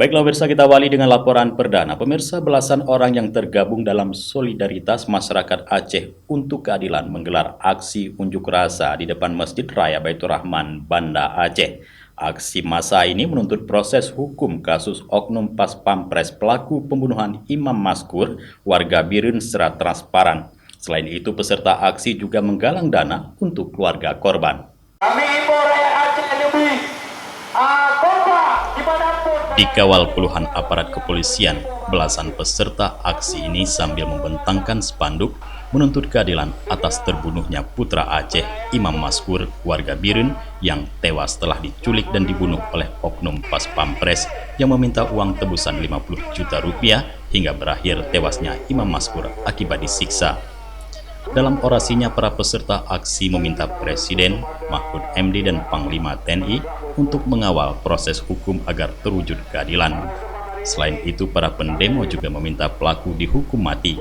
Baiklah pemirsa, kita awali dengan laporan perdana. Pemirsa, belasan orang yang tergabung dalam solidaritas masyarakat Aceh untuk keadilan menggelar aksi unjuk rasa di depan Masjid Raya Baitur Rahman, Banda Aceh. Aksi massa ini menuntut proses hukum kasus oknum Pas Pampres pelaku pembunuhan Imam Maskur, warga Birun secara transparan. Selain itu, peserta aksi juga menggalang dana untuk keluarga korban. Kami imbau rakyat Aceh lebih kompak dimanapun. Dikawal puluhan aparat kepolisian, belasan peserta aksi ini sambil membentangkan spanduk menuntut keadilan atas terbunuhnya putra Aceh, Imam Maskur, warga Birun, yang tewas setelah diculik dan dibunuh oleh oknum Pas Pampres yang meminta uang tebusan 50 juta rupiah hingga berakhir tewasnya Imam Maskur akibat disiksa. Dalam orasinya, para peserta aksi meminta Presiden, Mahfud MD, dan Panglima TNI untuk mengawal proses hukum agar terwujud keadilan. Selain itu, para pendemo juga meminta pelaku dihukum mati.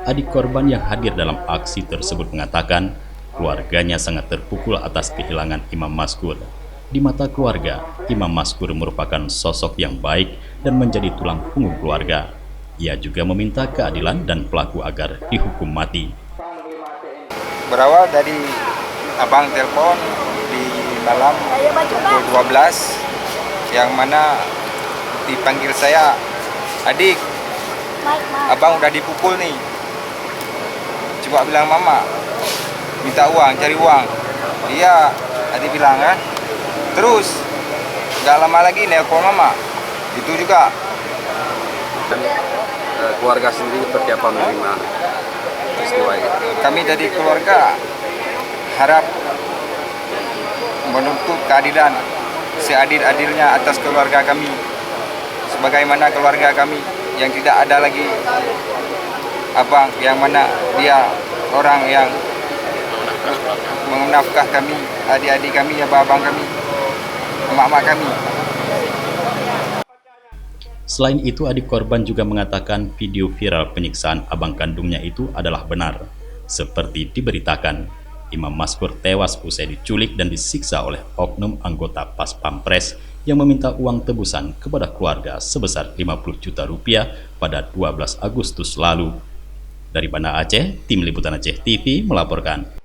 Adik korban yang hadir dalam aksi tersebut mengatakan keluarganya sangat terpukul atas kehilangan Imam Maskur. Di mata keluarga, Imam Maskur merupakan sosok yang baik dan menjadi tulang punggung keluarga. Ia juga meminta keadilan dan pelaku agar dihukum mati. Berawal dari abang telepon di malam pukul 12 yang mana dipanggil saya, adik, abang udah dipukul nih, coba bilang mama, minta uang, cari uang. Iya, adik bilang kan, terus gak lama lagi nelpon mama, itu juga. Keluarga sendiri seperti apa menerima peristiwa ini? Kami dari keluarga harap menuntut keadilan seadil-adilnya atas keluarga kami, sebagaimana keluarga kami yang tidak ada lagi abang, yang mana dia orang yang menafkah kami, adik-adik kami, abang kami, emak-emak kami. Selain itu, adik korban juga mengatakan video viral penyiksaan abang kandungnya itu adalah benar. Seperti diberitakan, Imam Maskur tewas usai diculik dan disiksa oleh oknum anggota Pas Pampres yang meminta uang tebusan kepada keluarga sebesar 50 juta rupiah pada 12 Agustus lalu. Dari Banda Aceh, Tim Liputan Aceh TV melaporkan.